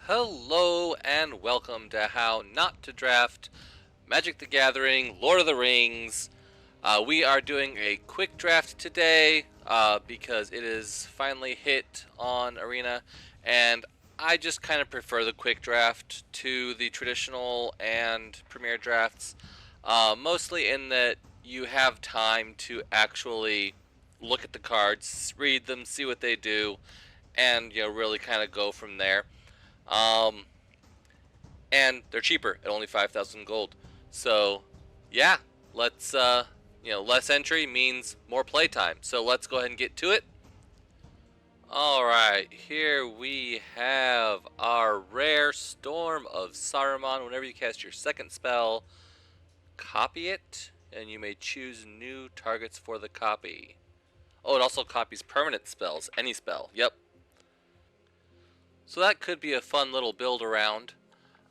Hello and welcome to How Not to Draft Magic the Gathering, Lord of the Rings. We are doing a quick draft today because it is finally hit on Arena, and I just kind of prefer the quick draft to the traditional and premier drafts, mostly in that you have time to actually look at the cards, read them, see what they do, and really kind of go from there. Um, and they're cheaper at only 5,000 gold. So, yeah, let's less entry means more playtime. So let's go ahead and get to it. All right, here we have our rare Storm of Saruman. Whenever you cast your second spell, copy it, and you may choose new targets for the copy. Oh, it also copies permanent spells, any spell. Yep. So that could be a fun little build around.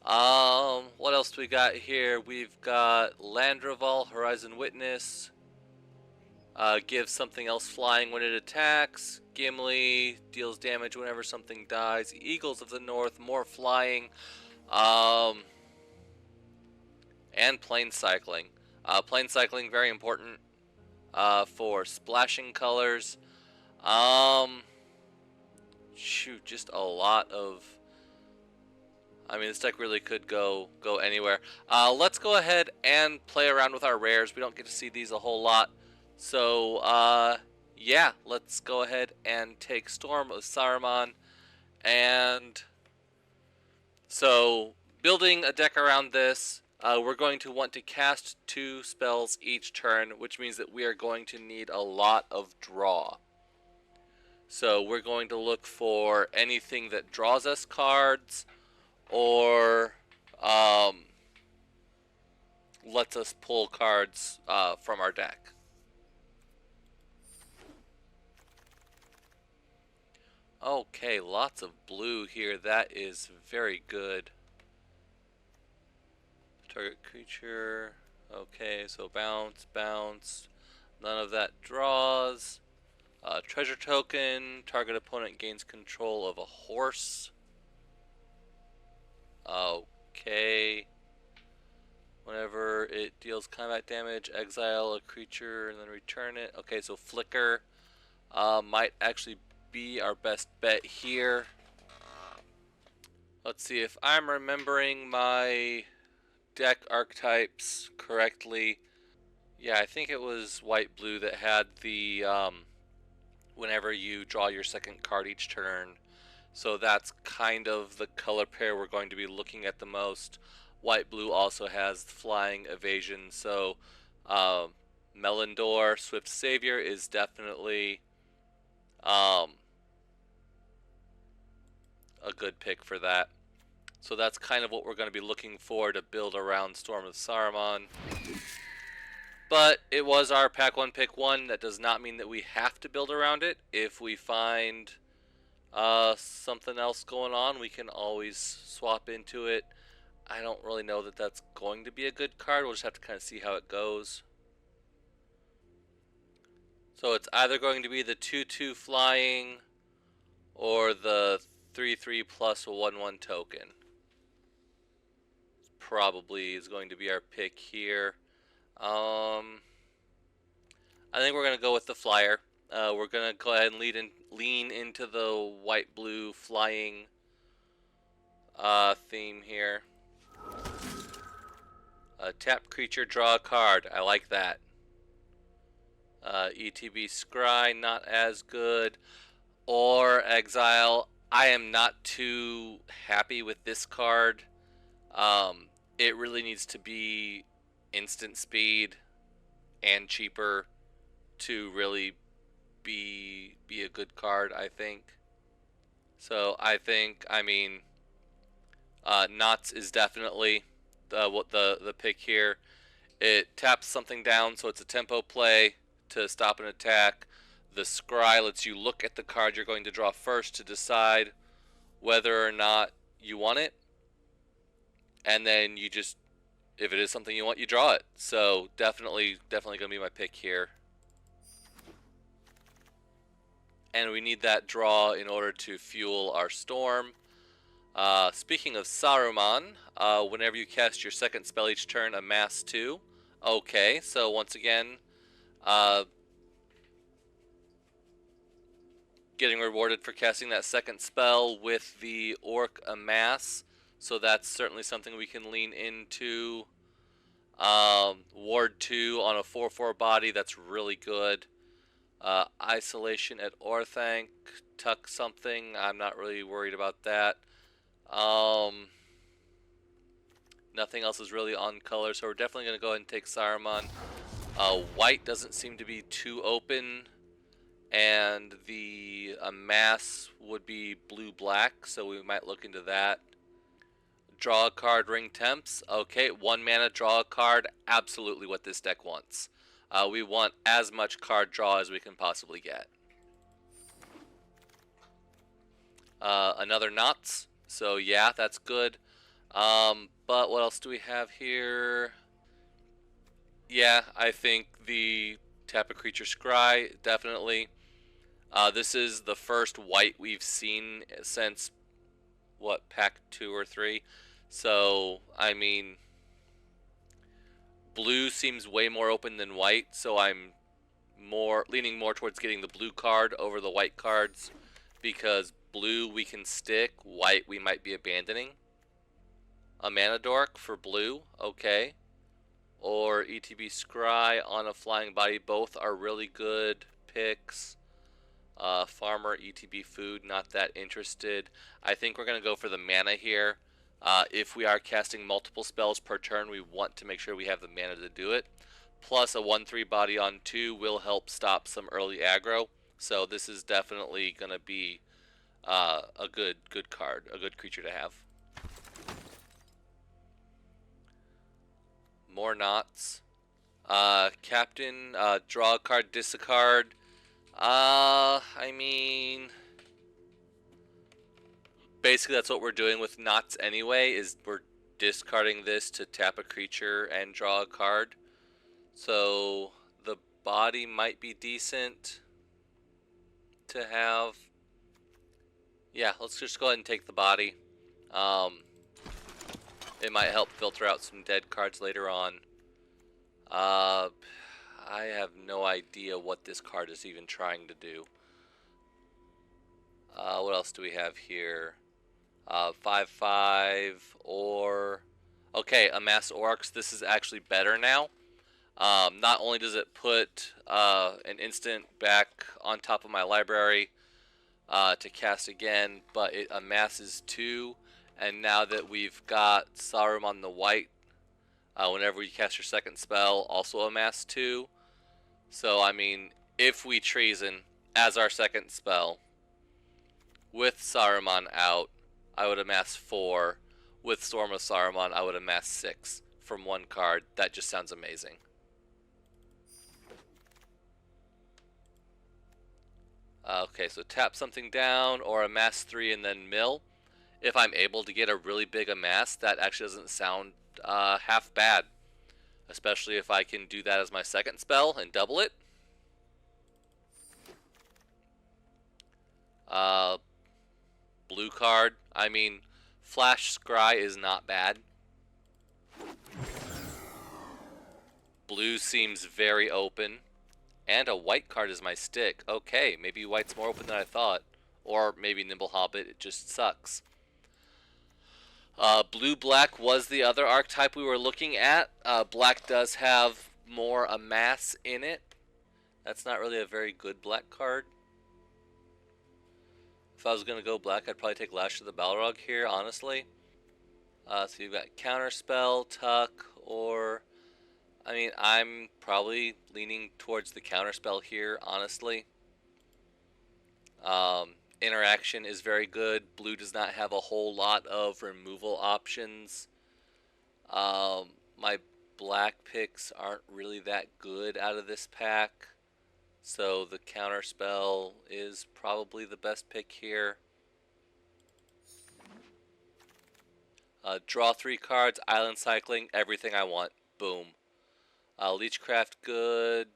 What else do we got here? We've got Landroval, Horizon Witness. Gives something else flying when it attacks. Gimli deals damage whenever something dies. Eagles of the North, more flying. Um, and plane cycling. Plane cycling, very important for splashing colors. Um, shoot, just a lot of. I mean, this deck really could go anywhere. Let's go ahead and play around with our rares. We don't get to see these a whole lot. So, yeah, let's go ahead and take Storm of Saruman. And so, building a deck around this, we're going to want to cast 2 spells each turn, which means that we are going to need a lot of draw. So, we're going to look for anything that draws us cards or lets us pull cards from our deck. Okay, lots of blue here. That is very good. Target creature. Okay, so bounce, bounce. None of that draws. Treasure token. Target opponent gains control of a horse. Okay. Whenever it deals combat damage, exile a creature and then return it. Okay, so Flicker might actually be our best bet here. Let's see if I'm remembering my deck archetypes correctly. Yeah, I think it was white-blue that had the whenever you draw your second card each turn. So that's kind of the color pair we're going to be looking at the most. White-blue also has flying evasion, so Melindor, Swift Savior, is definitely um, a good pick for that. So that's kind of what we're going to be looking for to build around Storm of Saruman. But it was our pack 1 pick 1. That does not mean that we have to build around it. If we find something else going on, we can always swap into it. I don't really know that that's going to be a good card. We'll just have to kind of see how it goes. So it's either going to be the 2/2 flying or the 3/3 plus a 1/1 token. Probably is going to be our pick here. I think we're going to go with the flyer. We're going to go ahead and lean into the white-blue flying theme here. Tap creature, draw a card. I like that. ETB Scry, not as good. Or Exile. I am not too happy with this card. It really needs to be instant speed and cheaper to really be a good card, I think. So I mean, Knots is definitely the pick here. It taps something down, so it's a tempo play to stop an attack. The Scry lets you look at the card you're going to draw first to decide whether or not you want it, and then you just, if it is something you want, you draw it. So definitely gonna be my pick here. And we need that draw in order to fuel our storm. Speaking of Saruman, whenever you cast your second spell each turn, amass 2. Okay, so once again, uh, getting rewarded for casting that second spell with the Orc Amass, so that's certainly something we can lean into. Ward 2 on a 4/4 body, that's really good. Isolation at Orthanc, tuck something, I'm not really worried about that. Um, Nothing else is really on color, so we're definitely going to go ahead and take Saruman. White doesn't seem to be too open, and the mass would be blue-black, so we might look into that. Draw a card, ring temps. Okay, 1 mana, draw a card. Absolutely what this deck wants. We want as much card draw as we can possibly get. Another knots. So yeah, that's good. But what else do we have here? Yeah, I think the tap a creature scry, definitely. This is the first white we've seen since, what, pack 2 or 3? So, I mean, blue seems way more open than white, so I'm leaning more towards getting the blue card over the white cards, because blue we can stick, white we might be abandoning. A mana dork for blue, okay. Or ETB Scry on a flying body, both are really good picks. Farmer, ETB Food, not that interested. I think we're going to go for the mana here. If we are casting multiple spells per turn, we want to make sure we have the mana to do it. Plus, a 1/3 body on 2 will help stop some early aggro. So this is definitely going to be a good card, a good creature to have. More knots. Captain, draw a card, discard. I mean, basically that's what we're doing with knots anyway, is we're discarding this to tap a creature and draw a card. So the body might be decent to have. Yeah, let's just go ahead and take the body. It might help filter out some dead cards later on. I have no idea what this card is even trying to do. What else do we have here? 5/5 or... Okay, Amass Orcs. This is actually better now. Not only does it put an instant back on top of my library to cast again, but it amasses 2. And now that we've got Saruman the White, whenever you cast your second spell, also amass 2. So, I mean, if we Treason as our second spell, with Saruman out, I would amass 4. With Storm of Saruman, I would amass 6 from one card. That just sounds amazing. Okay, so tap something down or amass 3 and then mill. If I'm able to get a really big amass, that actually doesn't sound half bad. Especially if I can do that as my second spell and double it. Blue card. I mean, Flash Scry is not bad. Blue seems very open. And a white card is my stick. Okay, maybe white's more open than I thought. Or maybe Nimble Hobbit, it just sucks. Blue-black was the other archetype we were looking at. Black does have more amass in it. That's not really a very good black card. If I was going to go black, I'd probably take Lash of the Balrog here, honestly. So you've got Counterspell, Tuck, or... I mean, I'm probably leaning towards the Counterspell here, honestly. Interaction is very good. Blue does not have a whole lot of removal options. My black picks aren't really that good out of this pack. So the Counterspell is probably the best pick here. Draw 3 cards, Island Cycling, everything I want. Boom. Leechcraft, good.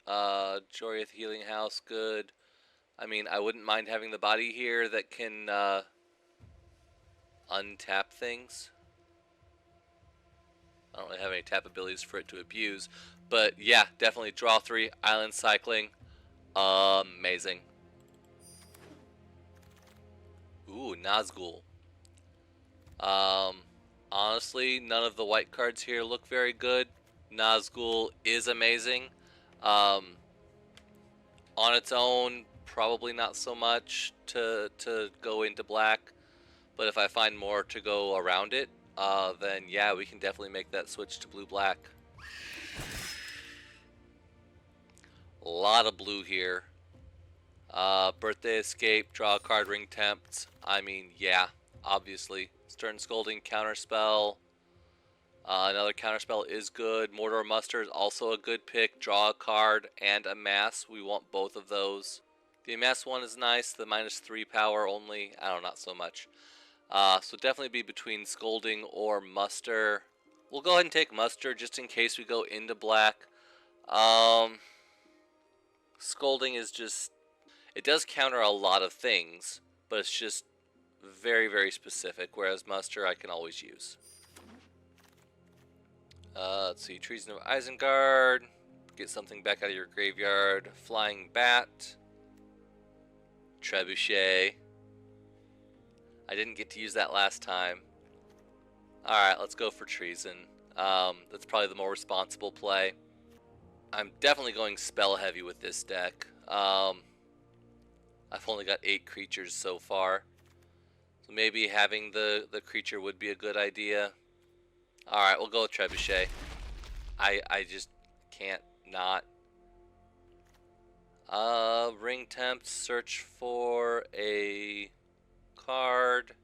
Joriath Healing House, good. I mean, I wouldn't mind having the body here that can untap things. I don't really have any tap abilities for it to abuse. But yeah, definitely draw 3, island cycling. Amazing. Ooh, Nazgul. Um, Honestly, none of the white cards here look very good. Nazgul is amazing. Um, on its own, probably not so much to go into black. But if I find more to go around it, then yeah, we can definitely make that switch to blue-black. A lot of blue here. Birthday Escape, draw a card, ring tempts. I mean, yeah, obviously. Stern Scolding, Counterspell. Another Counterspell is good. Mortar Muster is also a good pick. Draw a card and Amass. We want both of those. The Amass one is nice. The -3 power only. I don't know, not so much. So definitely be between Scolding or Muster. We'll go ahead and take Muster just in case we go into black. Scolding is just... It does counter a lot of things, but it's just very, very specific, whereas Muster I can always use. Let's see, Treason of Isengard, get something back out of your graveyard, Flying Bat, Trebuchet. I didn't get to use that last time. Alright, let's go for Treason. That's probably the more responsible play. I'm definitely going spell heavy with this deck. I've only got 8 creatures so far. So maybe having the creature would be a good idea. Alright, we'll go with Trebuchet. I just can't not. Ring Tempt, search for a card.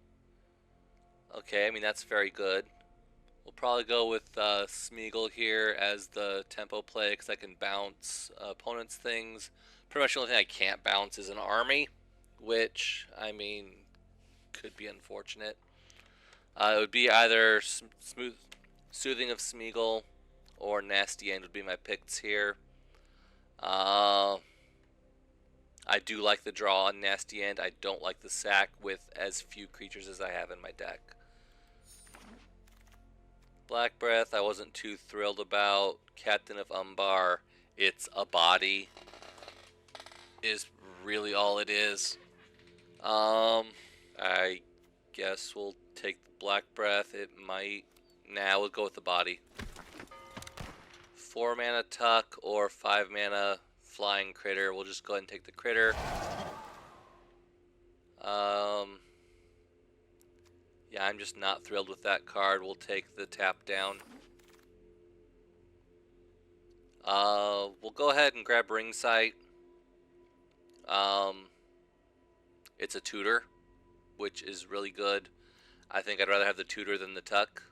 Okay, I mean that's very good. We'll probably go with Smeagol here as the tempo play because I can bounce opponents' things. Pretty much the only thing I can't bounce is an army, which, I mean, could be unfortunate. It would be either Soothing of Smeagol or Nasty End would be my picks here. I do like the draw on Nasty End. I don't like the sack with as few creatures as I have in my deck. Black Breath I wasn't too thrilled about. Captain of Umbar, it's a body, is really all it is. I guess we'll take the Black Breath. It might... Nah, we'll go with the body. 4 mana Tuck or 5 mana Flying Critter. We'll just go ahead and take the critter. Yeah, I'm just not thrilled with that card. We'll take the tap down. We'll go ahead and grab Ring Sight. It's a tutor, which is really good. I think I'd rather have the tutor than the tuck.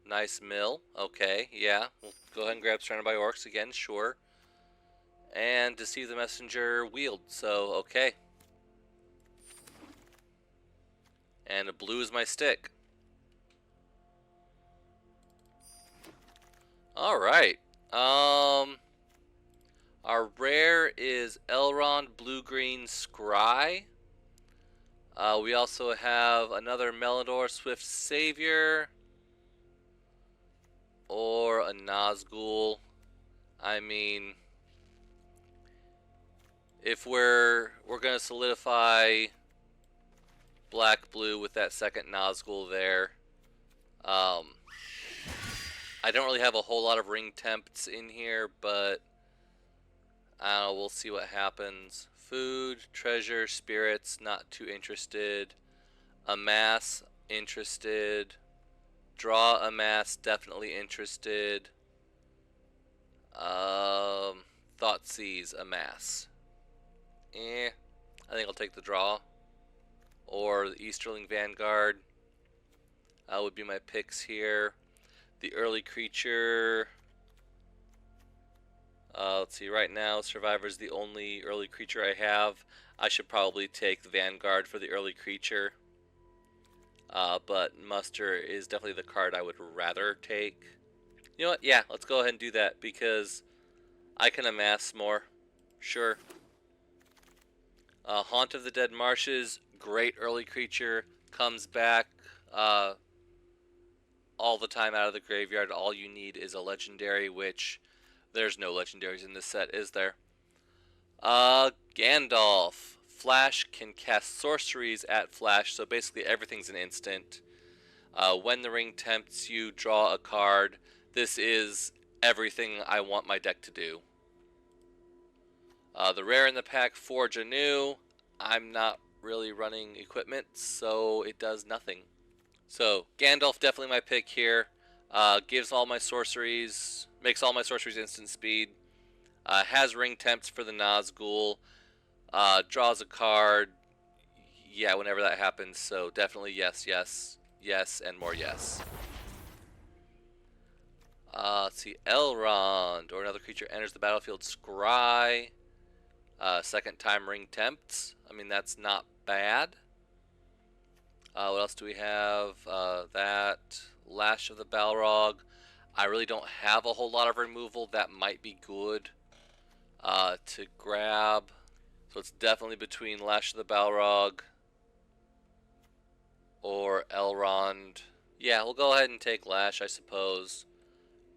Nice mill. Okay, yeah. We'll go ahead and grab Surrounded by Orcs again, sure. And Deceive the Messenger wield, so okay. And a blue is my stick. Alright. Our rare is Elrond Blue-Green Scry. We also have another Melidor Swift Savior. Or a Nazgul. I mean, if we're gonna solidify black-blue with that second Nazgul there, I don't really have a whole lot of ring tempts in here, but I don't know, we'll see what happens. Food, treasure, spirits, not too interested. Amass, interested. Draw Amass, definitely interested. Thoughtseize, Amass. I think I'll take the draw. Or the Easterling Vanguard would be my picks here. The early creature. Let's see, right now Survivor's the only early creature I have. I should probably take the Vanguard for the early creature. But Muster is definitely the card I would rather take. You know what? Yeah, let's go ahead and do that because I can amass more. Sure. Haunt of the Dead Marshes, Great early creature, comes back all the time out of the graveyard. All you need is a legendary, which there's no legendaries in this set, is there? Gandalf. Flash can cast sorceries at Flash, so basically everything's an instant. When the ring tempts you, draw a card. This is everything I want my deck to do. The rare in the pack, Forge Anew. I'm not really running equipment, so it does nothing. So Gandalf definitely my pick here. Gives all my sorceries, makes all my sorceries instant speed. Has ring temps for the Nazgul. Draws a card. Yeah, whenever that happens. So definitely yes, yes, yes, and more yes. Let's see. Elrond, or another creature enters the battlefield. Scry. Second time ring tempts. I mean, that's not bad. What else do we have? That Lash of the Balrog. I really don't have a whole lot of removal. That might be good to grab. So it's definitely between Lash of the Balrog or Elrond. Yeah, we'll go ahead and take Lash, I suppose.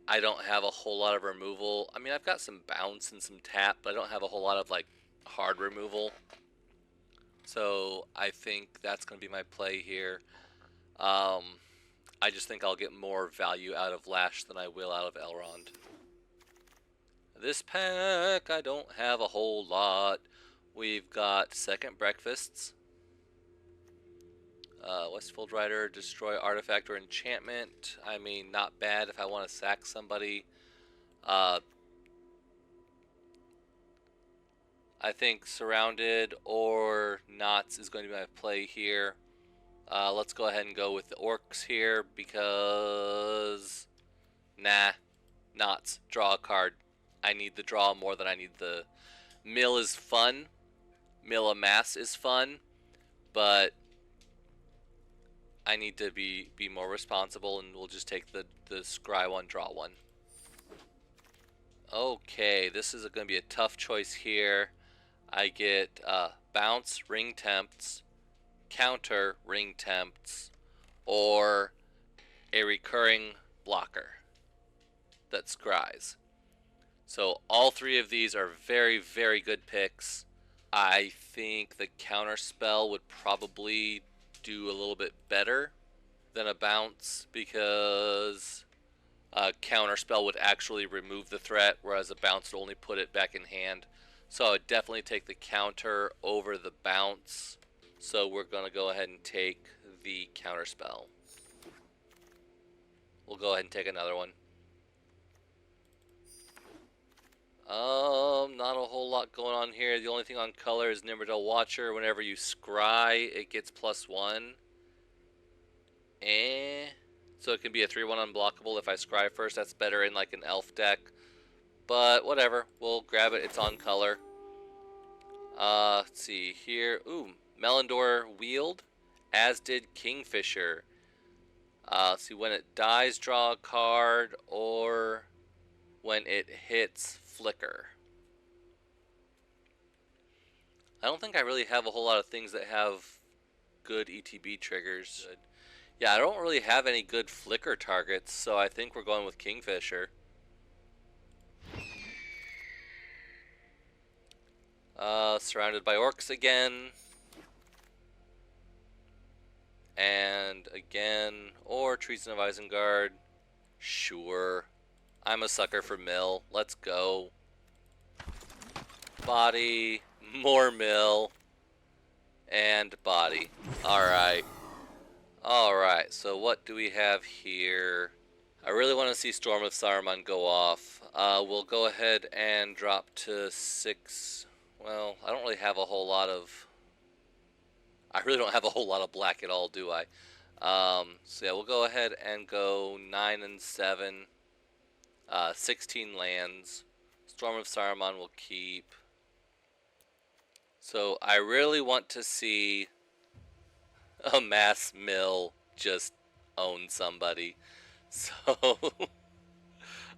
I don't have a whole lot of removal. I mean, I've got some bounce and some tap, but I don't have a whole lot of, like, hard removal. So I think that's going to be my play here. I just think I'll get more value out of Lash than I will out of Elrond. This pack, I don't have a whole lot. We've got Second Breakfasts. Westfold Rider, destroy artifact or enchantment. I mean, not bad if I want to sack somebody. I think Surrounded or Knots is going to be my play here. Let's go ahead and go with the Orcs here because... Nah. Knots. Draw a card. I need the draw more than I need the... Mill is fun. Mill Amass is fun. But I need to be more responsible, and we'll just take the scry one, draw one. Okay, this is going to be a tough choice here. I get bounce, ring tempts, counter, ring tempts, or a recurring blocker that scries. So all three of these are very, very good picks. I think the counter spell would probably do a little bit better than a bounce because a counter spell would actually remove the threat, whereas a bounce would only put it back in hand. So I would definitely take the counter over the bounce. So we're going to go ahead and take the counter spell. We'll go ahead and take another one. Not a whole lot going on here. The only thing on color is Nimberdale Watcher. Whenever you scry, it gets +1. So it can be a 3/1 unblockable if I scry first. That's better in like an elf deck. But whatever. We'll grab it. It's on color. Let's see here. Ooh, Melindor Wield, as did Kingfisher. Let's see, when it dies, draw a card, or when it hits, flicker. I don't think I really have a whole lot of things that have good ETB triggers. Yeah, I don't really have any good flicker targets, so I think we're going with Kingfisher. Surrounded by orcs again. And again, or Treason of Isengard. Sure. I'm a sucker for Mill. Let's go. Body, more Mill, and body. Alright. Alright, so what do we have here? I really want to see Storm of Saruman go off. We'll go ahead and drop to 6. Well, I don't really have a whole lot of... I really don't have a whole lot of black at all, do I? So yeah, we'll go ahead and go 9 and 7. 16 lands. Storm of Saruman will keep. So I really want to see a mass mill just own somebody. So,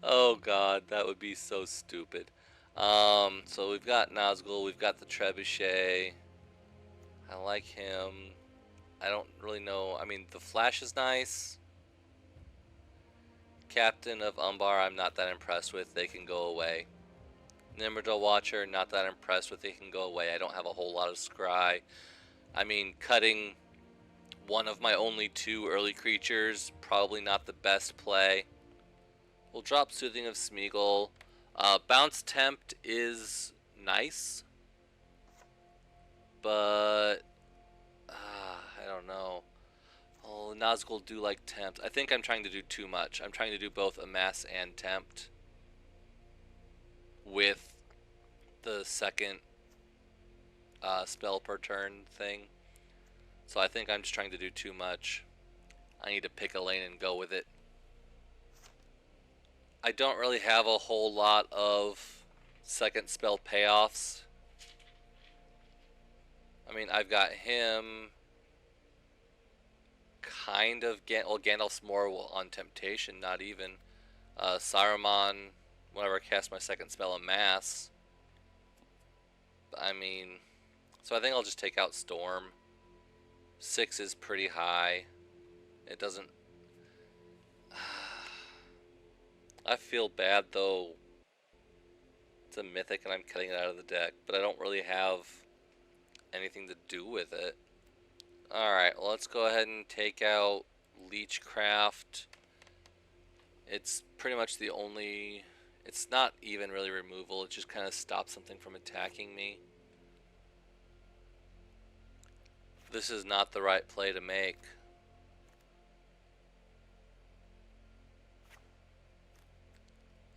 oh god, that would be so stupid. So we've got Nazgul, we've got the Trebuchet. I like him. I don't really know. I mean, the Flash is nice. Captain of Umbar, I'm not that impressed with. They can go away. Nimrod Watcher, not that impressed with. They can go away. I don't have a whole lot of scry. I mean, cutting one of my only 2 early creatures, probably not the best play. We'll drop Soothing of Smeagol. Bounce Tempt is nice, but I don't know. Oh, Nazgul do like Tempt. I think I'm trying to do too much. I'm trying to do both Amass and Tempt with the second spell per turn thing. So I think I'm just trying to do too much. I need to pick a lane and go with it. I don't really have a whole lot of second spell payoffs. I mean, I've got him kind of, well, Gandalf's more on Temptation, not even. Saruman, whenever I cast my second spell, Amass. I mean, so I think I'll just take out Storm. 6 is pretty high. It doesn't... I feel bad though. It's a mythic and I'm cutting it out of the deck, but I don't really have anything to do with it. Alright, well, let's go ahead and take out Leechcraft. It's pretty much the only... It's not even really removal, it just kind of stops something from attacking me. This is not the right play to make.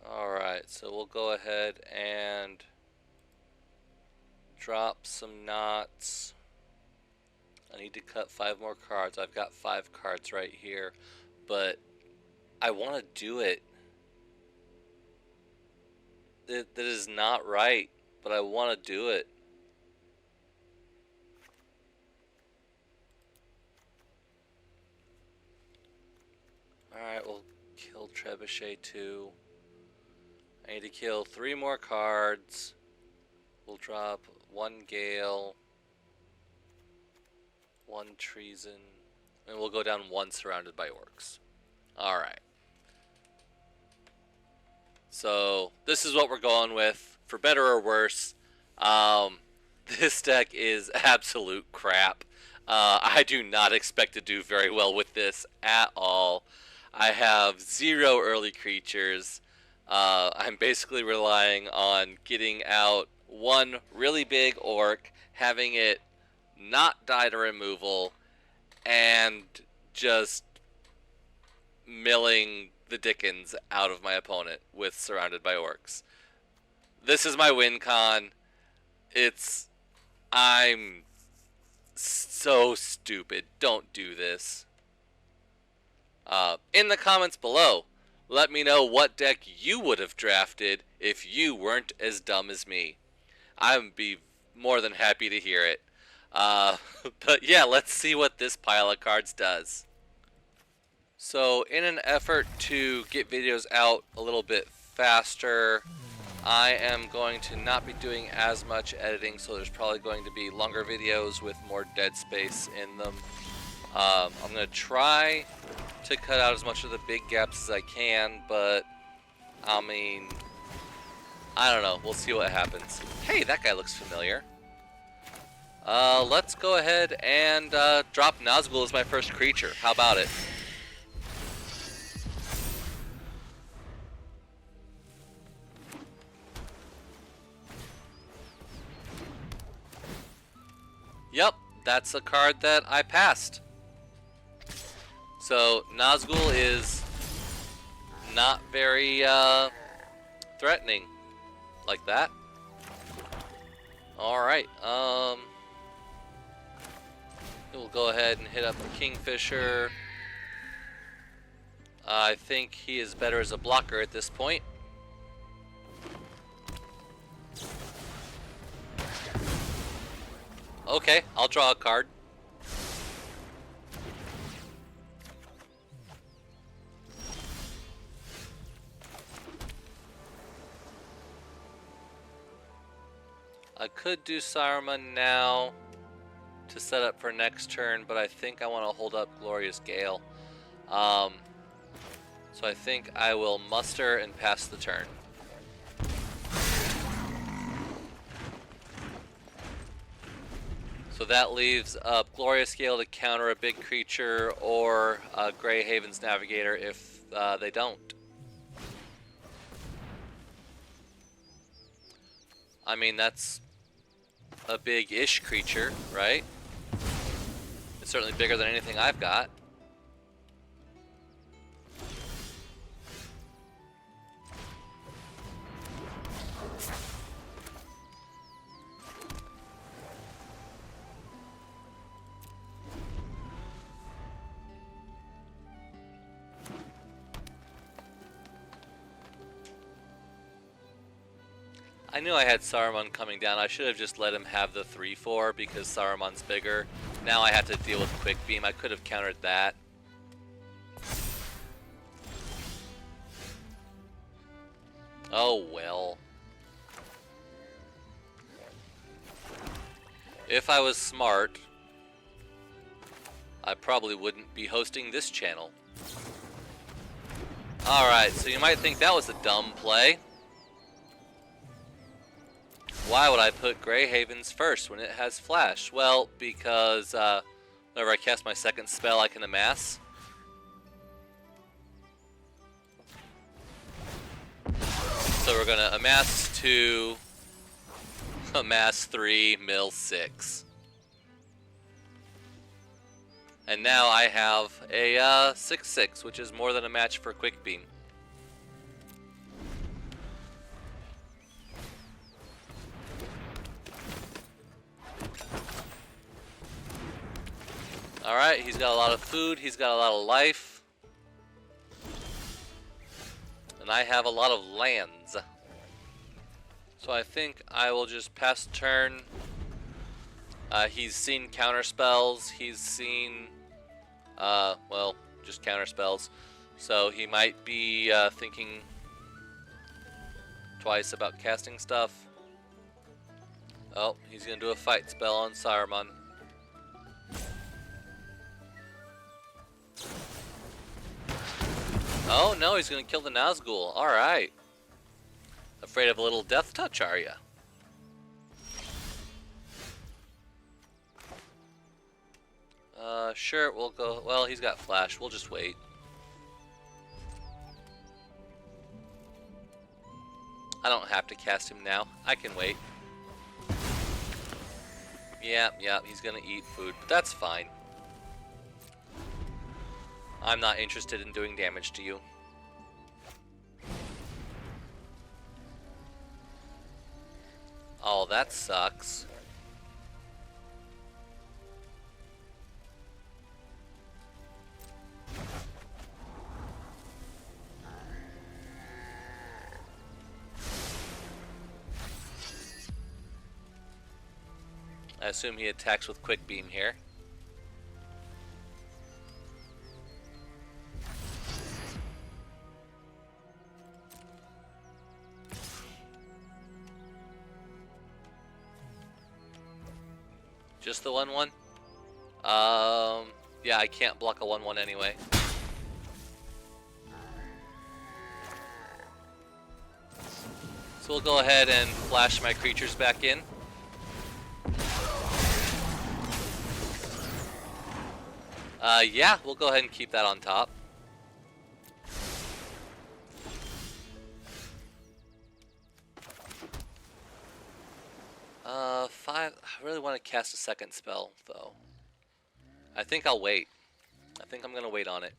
Alright, so we'll go ahead and drop some knots. I need to cut 5 more cards. I've got 5 cards right here, but I want to do it. That is not right, but I want to do it. Alright, we'll kill Trebuchet too. I need to kill 3 more cards. We'll drop 1 Gale, 1 Treason, and we'll go down 1 Surrounded by Orcs. Alright. So, this is what we're going with, for better or worse. This deck is absolute crap. I do not expect to do very well with this at all. I have 0 early creatures. I'm basically relying on getting out 1 really big orc, having it not die to removal, and just milling the dickens out of my opponent with Surrounded by Orcs. This is my win con. I'm so stupid. Don't do this. In the comments below, let me know what deck you would have drafted if you weren't as dumb as me. I would be more than happy to hear it. But yeah, let's see what this pile of cards does. So in an effort to get videos out a little bit faster, I am going to not be doing as much editing, so there's probably going to be longer videos with more dead space in them. I'm going to try to cut out as much of the big gaps as I can, but I mean, I don't know. We'll see what happens. Hey, that guy looks familiar. Let's go ahead and drop Nazgul as my first creature. How about it? Yep, that's a card that I passed. So Nazgul is not very threatening like that. Alright, we'll go ahead and hit up the Kingfisher. I think he is better as a blocker at this point. Okay, I'll draw a card. I could do Saruman now to to set up for next turn, but I think I want to hold up Glorious Gale. So I think I will muster and pass the turn. So that leaves Glorious Gale to counter a big creature or Grey Haven's Navigator if they don't. I mean, that's a big-ish creature, right? It's certainly bigger than anything I've got. I knew I had Saruman coming down. I should have just let him have the 3/4 because Saruman's bigger. Now I have to deal with Quick Beam. I could have countered that. Oh well. If I was smart, I probably wouldn't be hosting this channel. Alright, so you might think that was a dumb play. Why would I put Grey Havens first when it has Flash? Well, because whenever I cast my second spell, I can amass. So we're going to amass 2, amass 3, mill 6. And now I have a 6/6, which is more than a match for Quick Beam. Alright, he's got a lot of food, he's got a lot of life. And I have a lot of lands. So I think I will just pass the turn. He's seen counter spells, he's seen, well, just counter spells. So he might be thinking twice about casting stuff. Oh, he's going to do a fight spell on Saruman. Oh no, he's gonna kill the Nazgul. Alright. Afraid of a little death touch, are ya? Sure, we'll go. Well, he's got Flash. We'll just wait. I don't have to cast him now. I can wait. Yeah, he's gonna eat food, but that's fine. I'm not interested in doing damage to you. Oh, that sucks. I assume he attacks with Quick Beam here. Just the 1/1? Yeah, I can't block a 1/1 anyway. So we'll go ahead and flash my creatures back in. Yeah, we'll go ahead and keep that on top. I really want to cast a second spell, though. I think I'll wait. I think I'm gonna wait on it.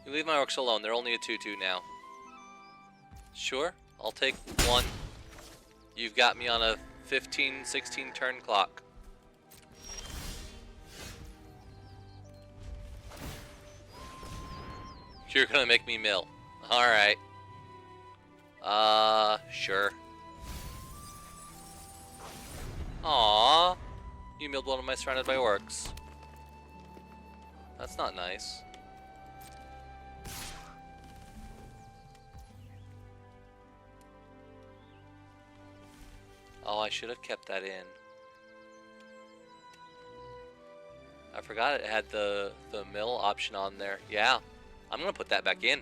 You leave my orcs alone. They're only a 2/2 now. Sure, I'll take 1. You've got me on a 15, 16 turn clock. You're gonna make me mill. Alright. Sure. Aww. You milled one of my surrounded by orcs. That's not nice. should have kept that in. I forgot it had the mill option on there. Yeah, I'm gonna put that back in.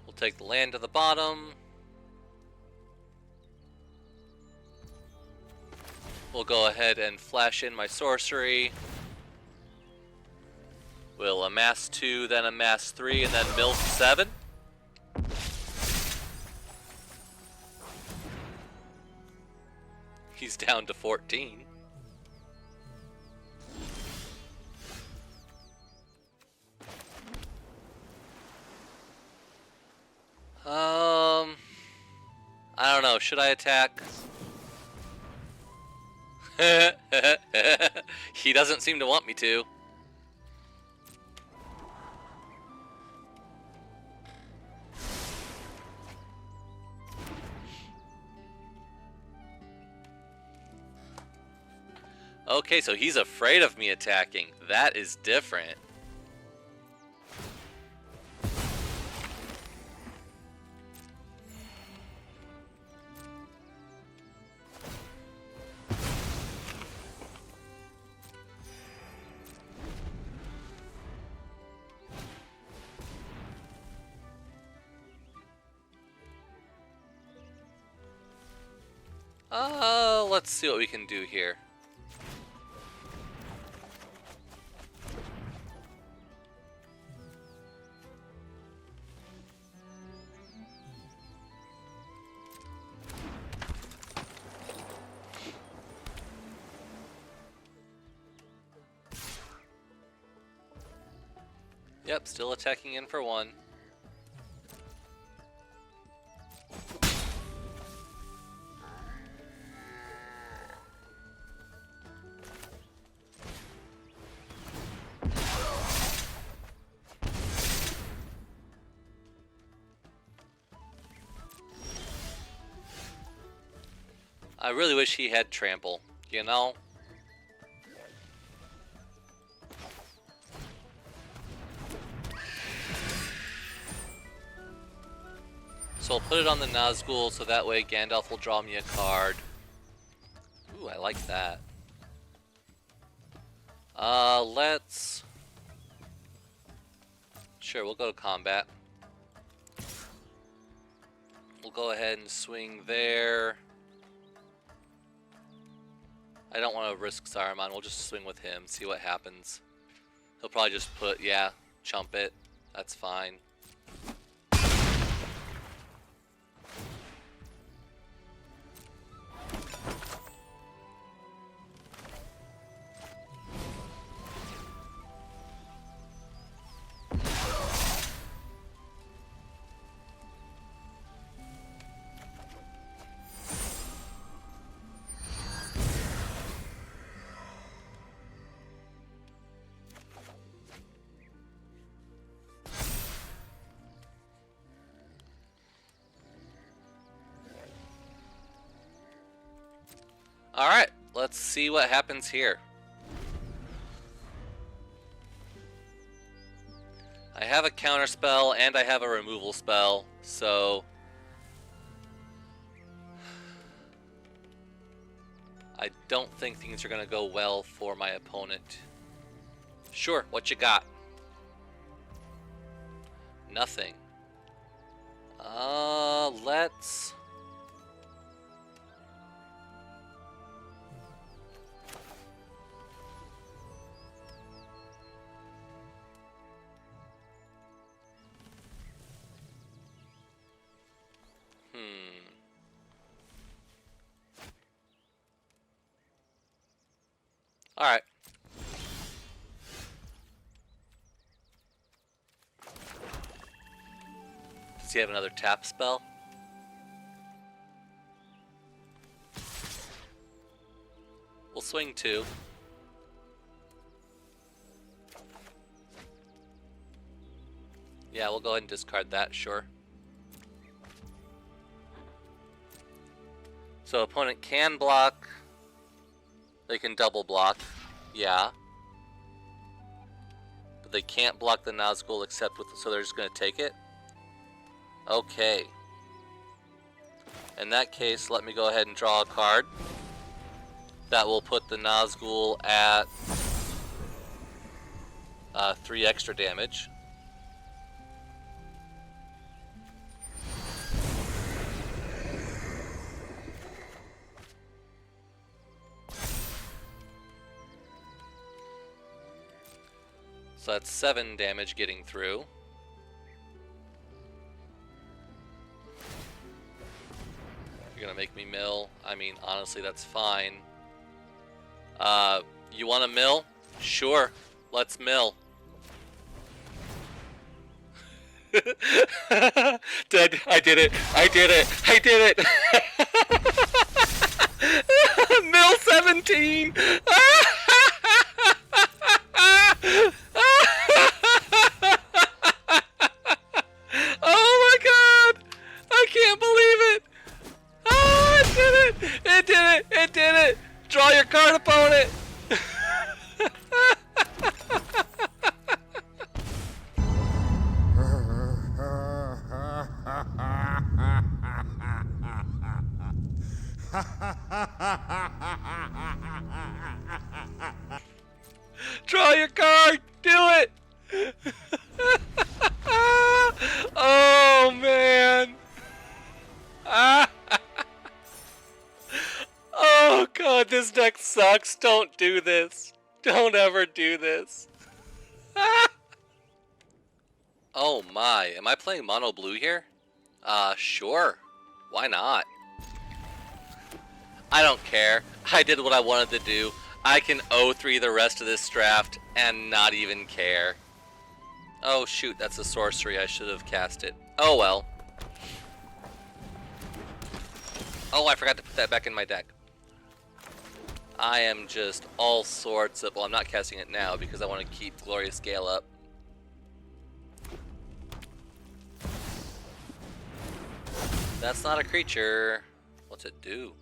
We'll take the land to the bottom. We'll go ahead and flash in my sorcery. We'll amass 2, then amass 3, and then mill 7. He's down to 14. I don't know. Should I attack? He doesn't seem to want me to. Okay, so he's afraid of me attacking. That is different. Let's see what we can do here. Yep, still attacking in for 1. I really wish he had trample, you know? So I'll put it on the Nazgul so that way Gandalf will draw me a card. Ooh, I like that. Let's... Sure, we'll go to combat. We'll go ahead and swing there. I don't want to risk Saruman. We'll just swing with him, see what happens. He'll probably just put, yeah, chump it. That's fine. Alright, let's see what happens here. I have a counter spell and I have a removal spell, so I don't think things are going to go well for my opponent. Sure, what you got? Nothing. Let's... Alright. Does he have another tap spell? We'll swing 2. Yeah, we'll go ahead and discard that, sure. So opponent can block. They can double block. Yeah. But they can't block the Nazgul except with... So they're just going to take it? Okay. In that case, let me go ahead and draw a card. That will put the Nazgul at 3 extra damage. So that's 7 damage getting through. You're gonna make me mill. I mean, honestly, that's fine. You want to mill? Sure, let's mill. Dead. I did it. I did it. I did it. Mill 17. Oh my god! I can't believe it. Oh, it did it. It did it. It did it. Draw your card, opponent. Draw your card. Do it. Oh man. Oh god, this deck sucks. Don't do this. Don't ever do this. Oh my, am I playing mono blue here? Sure. Why not? I don't care. I did what I wanted to do. I can 0-3 the rest of this draft and not even care. Oh shoot, that's a sorcery. I should have cast it. Oh well. Oh, I forgot to put that back in my deck. I am just all sorts of... Well, I'm not casting it now because I want to keep Glorious Gale up. That's not a creature. What's it do?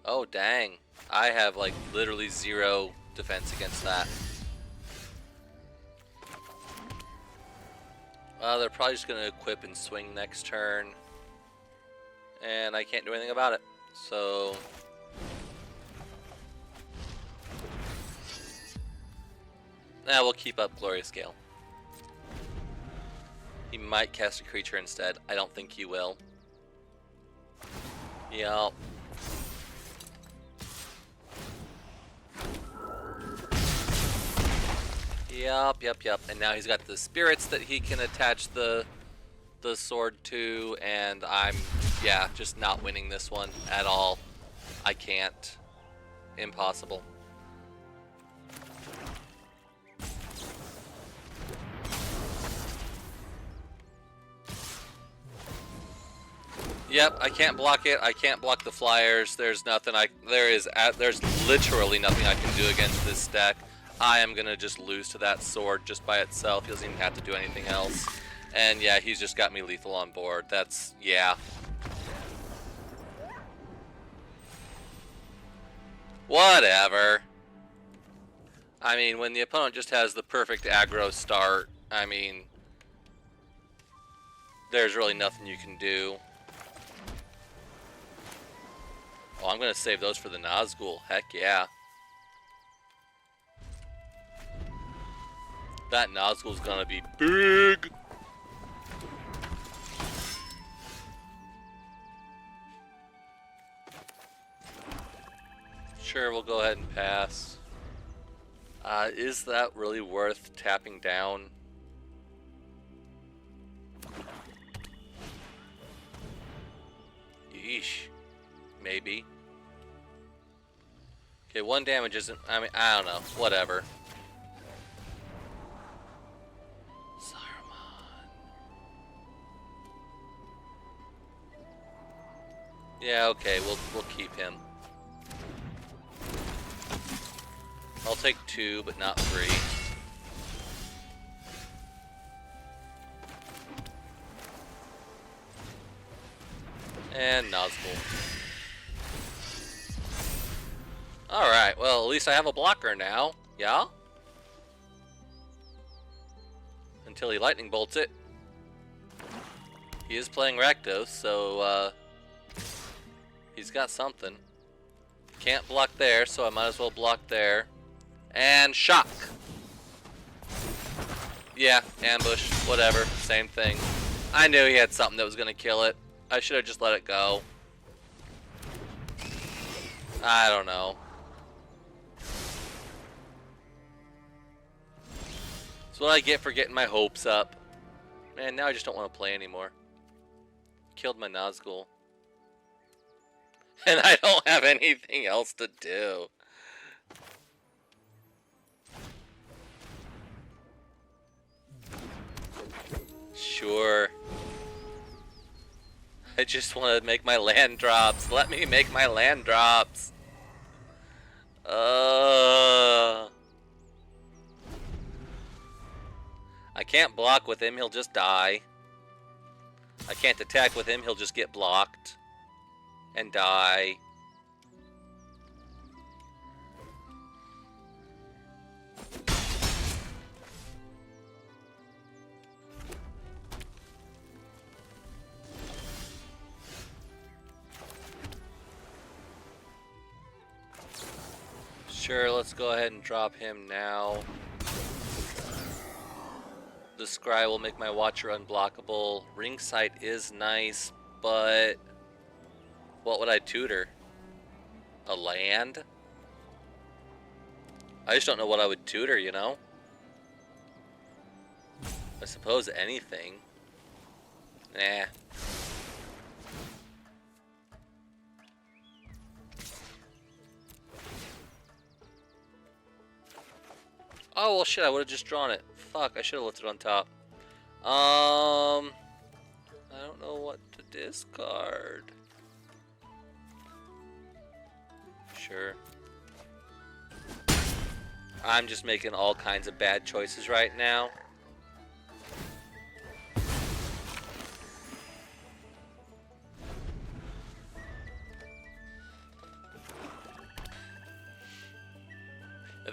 Oh, dang. I have, like, literally 0 defense against that. They're probably just going to equip and swing next turn. And I can't do anything about it. So... Nah, we'll keep up Glorious Gale. He might cast a creature instead. I don't think he will. Yup. Yup. And now he's got the spirits that he can attach the sword to, and I'm, yeah, just not winning this one at all. I can't. Impossible. Yep, I can't block it. I can't block the flyers. There's nothing there's literally nothing I can do against this deck. I am gonna just lose to that sword just by itself. He doesn't even have to do anything else. And yeah, he's just got me lethal on board. That's, yeah. Whatever. I mean, when the opponent just has the perfect aggro start, I mean, there's really nothing you can do. Oh, I'm going to save those for the Nazgul. Heck yeah. That Nazgul's going to be big. Sure, we'll go ahead and pass. Is that really worth tapping down? Yeesh. Maybe. Okay, 1 damage isn't... I mean, I don't know. Whatever. Saruman. Yeah, okay, we'll keep him. I'll take 2, but not 3. And Nazgul. Alright, well, at least I have a blocker now. Yeah? Until he lightning bolts it. He is playing Rakdos, so he's got something. Can't block there, so I might as well block there. And shock. Yeah, ambush, whatever, same thing. I knew he had something that was gonna kill it. I should have just let it go. I don't know. That's what I get for getting my hopes up. Man, now I just don't want to play anymore. Killed my Nazgul. And I don't have anything else to do. Sure. I just want to make my land drops. Let me make my land drops. I can't block with him, he'll just die. I can't attack with him, he'll just get blocked. And die. Sure, let's go ahead and drop him now. The Scry will make my Watcher unblockable. Ringsight is nice, but what would I tutor? A land? I just don't know what I would tutor, you know? I suppose anything. Nah. Oh, well shit, I would have just drawn it. Fuck, I should have left it on top. I don't know what to discard. Sure. I'm just making all kinds of bad choices right now.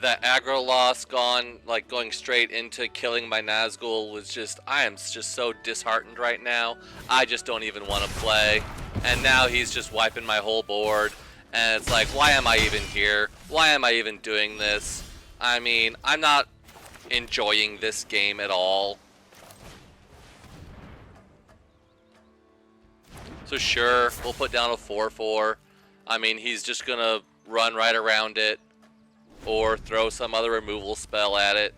That aggro loss going straight into killing my Nazgul was just, I am just so disheartened right now. I just don't even want to play. And now he's just wiping my whole board. And it's like, why am I even here? Why am I even doing this? I mean, I'm not enjoying this game at all. So sure, we'll put down a 4/4. I mean, he's just gonna run right around it. Or throw some other removal spell at it.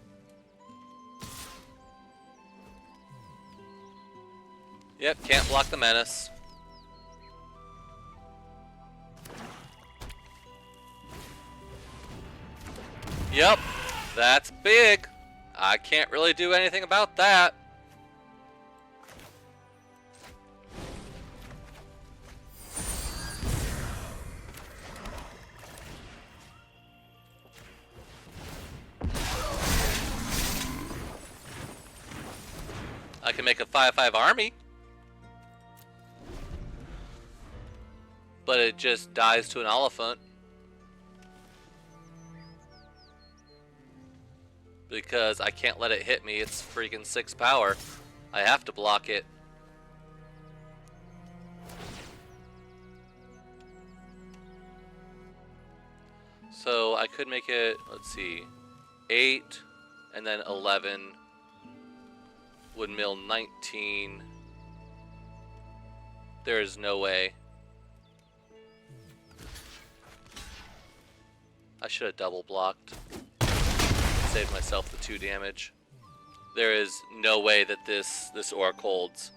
Yep, can't block the menace. Yep, that's big. I can't really do anything about that. I can make a 5/5 army. But it just dies to an elephant. Because I can't let it hit me, it's freaking 6 power. I have to block it. So I could make it, let's see, 8 and then 11. Would mill 19. There is no way. I should have double blocked. Saved myself the 2 damage. There is no way that this orc holds.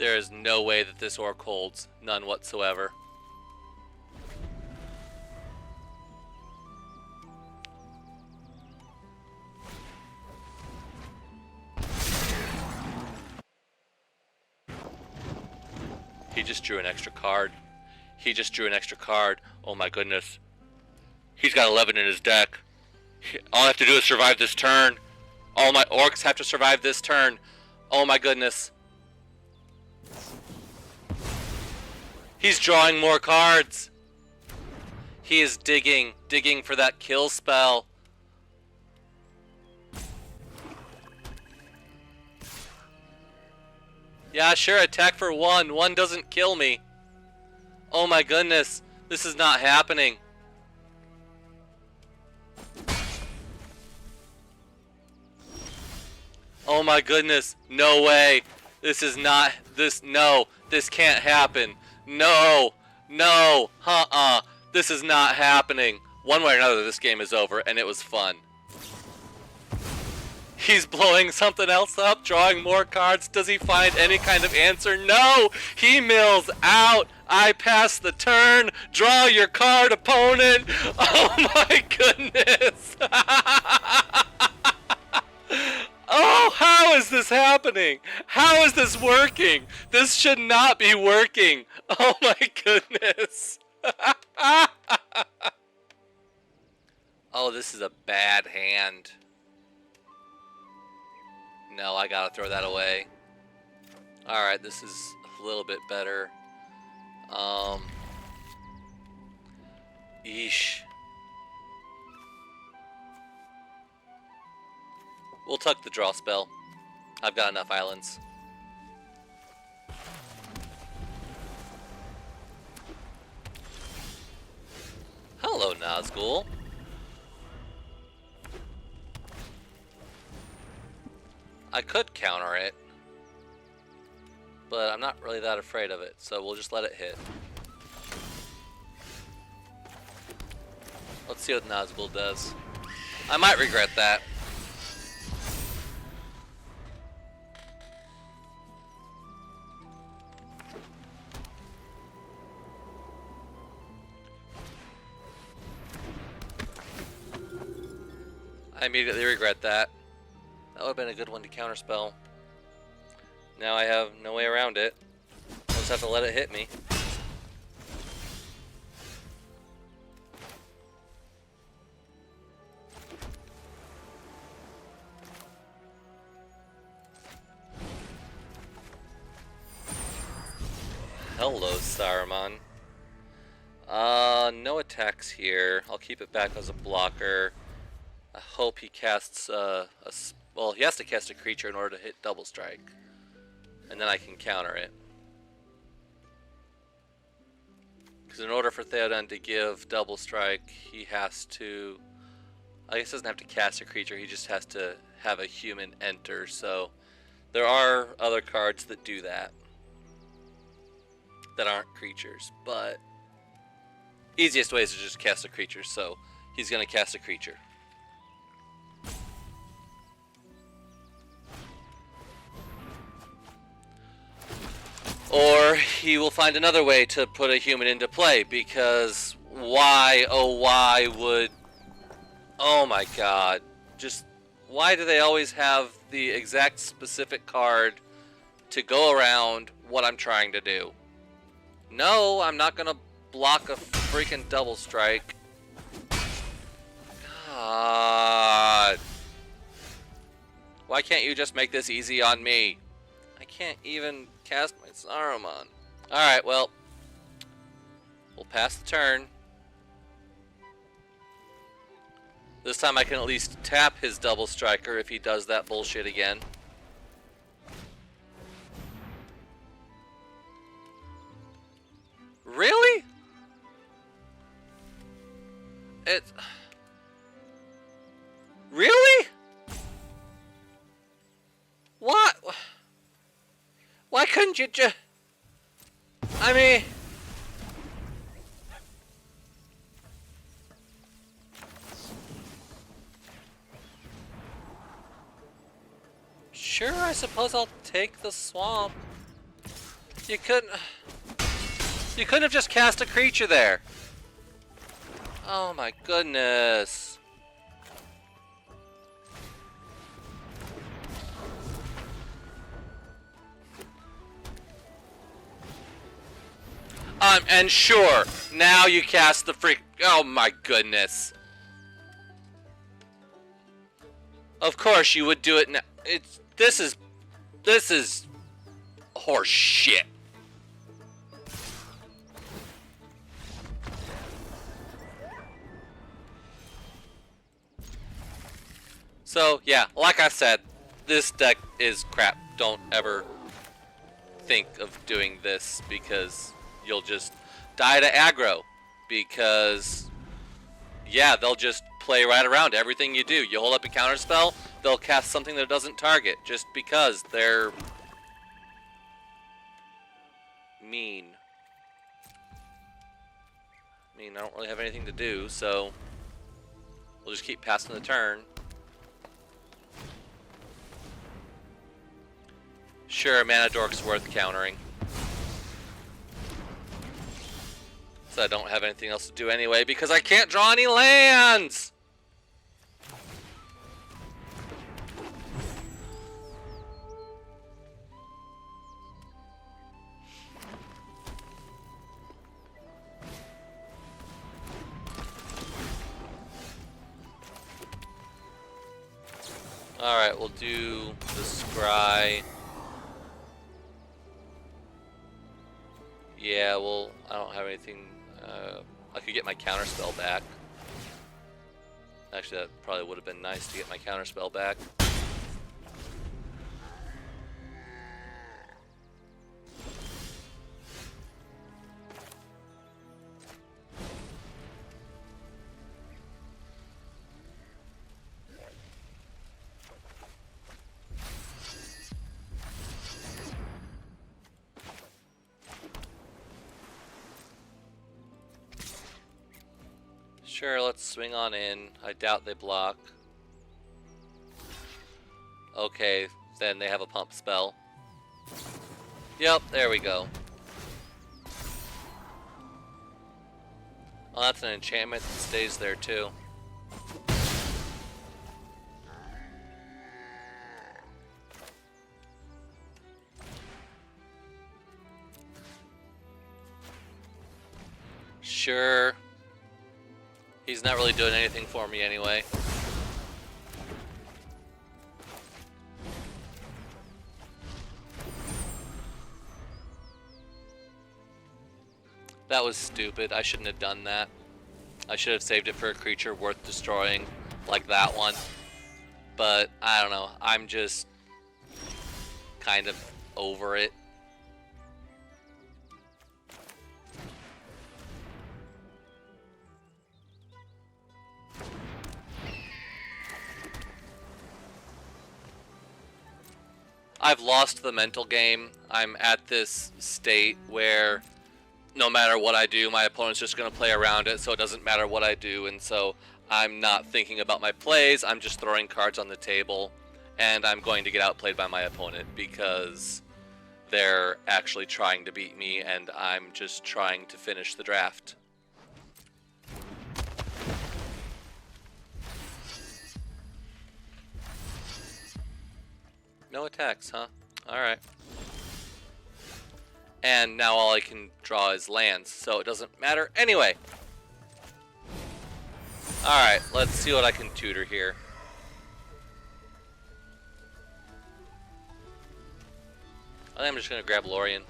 There is no way that this orc holds. None whatsoever. He just drew an extra card. He just drew an extra card. Oh my goodness. He's got 11 in his deck. All I have to do is survive this turn. All my orcs have to survive this turn. Oh my goodness. He's drawing more cards. He is digging for that kill spell. Yeah, sure, attack for 1. 1 doesn't kill me. Oh my goodness, this is not happening. Oh my goodness, no way. This is not, no, this can't happen. No, this is not happening. One way or another, this game is over, and it was fun. He's blowing something else up, drawing more cards. Does he find any kind of answer? No! He mills out. I pass the turn. Draw your card, opponent. Oh my goodness. Oh, how is this happening? How is this working? This should not be working. Oh my goodness. Oh, this is a bad hand. No, I gotta throw that away. Alright, this is a little bit better. Eesh. We'll tuck the draw spell. I've got enough islands. Hello, Nazgul. I could counter it, but I'm not really that afraid of it, so we'll just let it hit. Let's see what Nazgul does. I might regret that. I immediately regret that. That would have been a good one to counterspell. Now I have no way around it. I'll just have to let it hit me. Hello, Saruman. No attacks here. I'll keep it back as a blocker. I hope he casts well, he has to cast a creature in order to hit double strike. And then I can counter it. Because in order for Theoden to give double strike, he has to... I guess he doesn't have to cast a creature, he just has to have a human enter. So there are other cards that do that. That aren't creatures. But easiest way is to just cast a creature. So he's going to cast a creature. Or he will find another way to put a human into play, because why, oh why would... Oh my god. Just, why do they always have the exact specific card to go around what I'm trying to do? No, I'm not gonna block a freaking double strike. God. Why can't you just make this easy on me? I can't even cast my Saruman. Alright, well, we'll pass the turn. This time I can at least tap his double striker if he does that bullshit again. Really? It's... Really? What? Why couldn't you just... I mean... Sure, I suppose I'll take the swamp. You couldn't... You couldn't have just cast a creature there. Oh my goodness. And sure, now you cast the freak... Oh my goodness. Of course you would do it now. This is horse shit. So, yeah, like I said, this deck is crap. Don't ever think of doing this because you'll just die to aggro. Because, yeah, they'll just play right around everything you do. You hold up a counter spell, they'll cast something that doesn't target just because they're mean. I mean, I don't really have anything to do, so we'll just keep passing the turn. Sure, Mana Dork's worth countering. So I don't have anything else to do anyway because I can't draw any lands! Alright, we'll do the Scry. Yeah, well, I don't have anything. I could get my counterspell back. Actually, that probably would have been nice to get my counterspell back. Sure, let's swing on in. I doubt they block. Okay, then they have a pump spell. Yep, there we go. Oh, that's an enchantment that stays there too. Sure. He's not really doing anything for me anyway. That was stupid. I shouldn't have done that. I should have saved it for a creature worth destroying, like that one. But, I don't know. I'm just kind of over it. I've lost the mental game. I'm at this state where no matter what I do, my opponent's just going to play around it, so it doesn't matter what I do, and so I'm not thinking about my plays, I'm just throwing cards on the table, and I'm going to get outplayed by my opponent because they're actually trying to beat me, and I'm just trying to finish the draft. No attacks, huh? Alright. And now all I can draw is lands, so it doesn't matter anyway. Alright, let's see what I can tutor here. I think I'm just going to grab Lorien.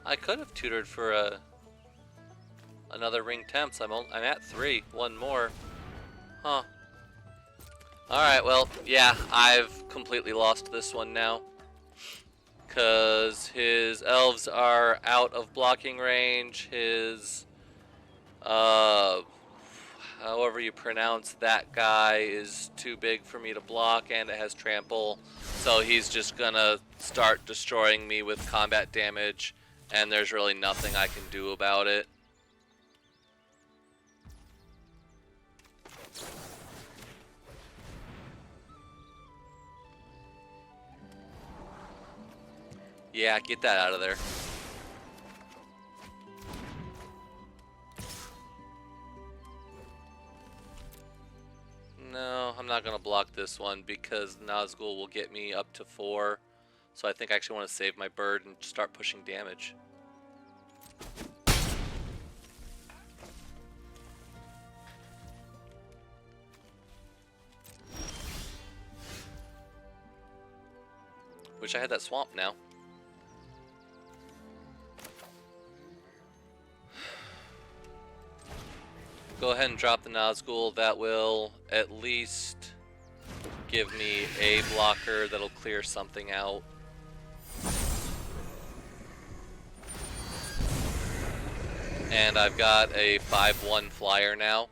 I could have tutored for another ring temps. I'm at 3. One more. Huh. Alright, well, yeah, I've completely lost this one now. Because his elves are out of blocking range. His, however you pronounce that guy, is too big for me to block, and it has trample. So he's just gonna start destroying me with combat damage, and there's really nothing I can do about it. Yeah, get that out of there. No, I'm not gonna block this one because Nazgul will get me up to 4. So I think I actually want to save my bird and start pushing damage. Wish I had that swamp now. Go ahead and drop the Nazgul. That will at least give me a blocker that'll clear something out. And I've got a 5/1 flyer now.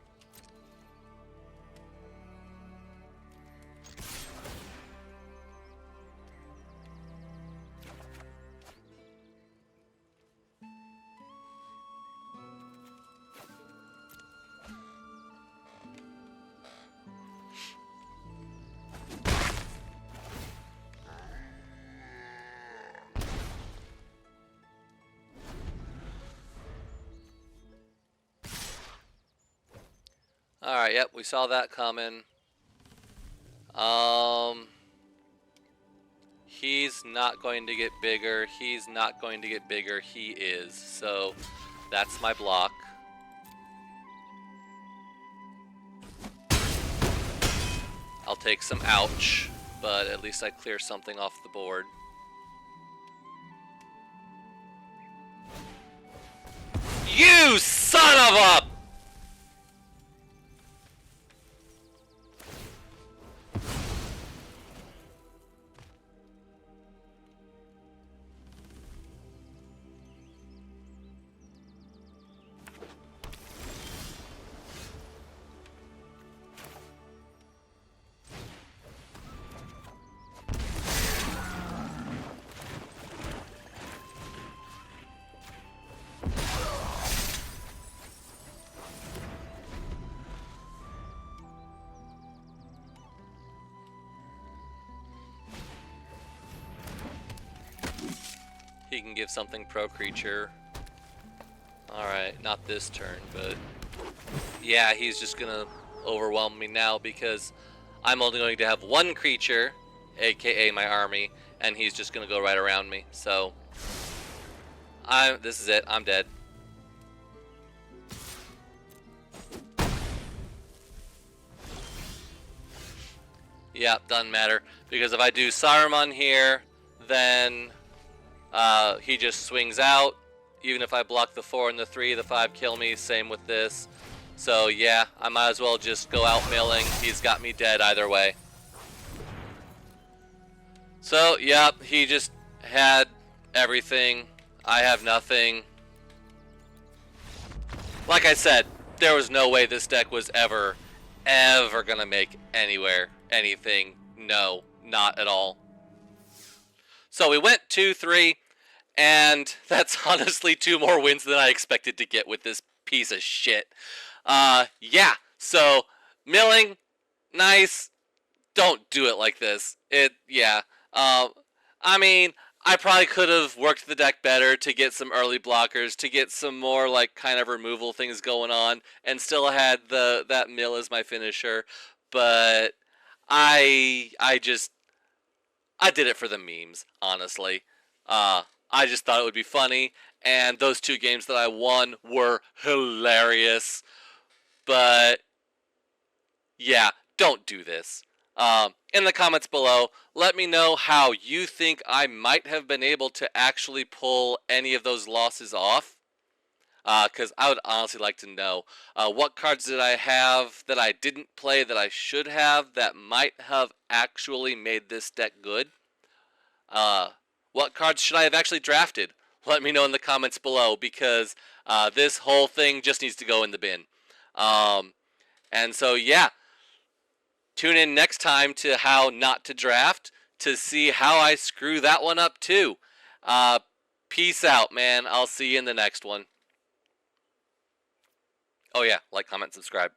Alright, yep, we saw that coming. He's not going to get bigger. He's not going to get bigger. He is. So, that's my block. I'll take some ouch, but at least I clear something off the board. You son of a... He can give something pro creature. Alright, not this turn, but... yeah, he's just gonna overwhelm me now because I'm only going to have one creature, aka my army, and he's just gonna go right around me. So... this is it. I'm dead. Yeah, doesn't matter. Because if I do Saruman here, then... he just swings out. Even if I block the 4 and the 3, the 5 kill me. Same with this. So yeah, I might as well just go out milling. He's got me dead either way. So yeah, he just had everything. I have nothing. Like I said, there was no way this deck was ever gonna make anything. No, not at all. So we went 2-3. And that's honestly 2 more wins than I expected to get with this piece of shit. Yeah, so milling, nice. Don't do it like this. Yeah. I mean, I probably could have worked the deck better to get some early blockers, to get some more like kind of removal things going on, and still had that mill as my finisher. But I did it for the memes, honestly. I just thought it would be funny, and those 2 games that I won were hilarious. But, yeah, don't do this. In the comments below, let me know how you think I might have been able to actually pull any of those losses off. Because I would honestly like to know what cards did I have that I didn't play that I should have that might have actually made this deck good. What cards should I have actually drafted? Let me know in the comments below because this whole thing just needs to go in the bin. And so, yeah, tune in next time to How Not to Draft to see how I screw that one up too. Peace out, man. I'll see you in the next one. Oh, yeah, like, comment, subscribe.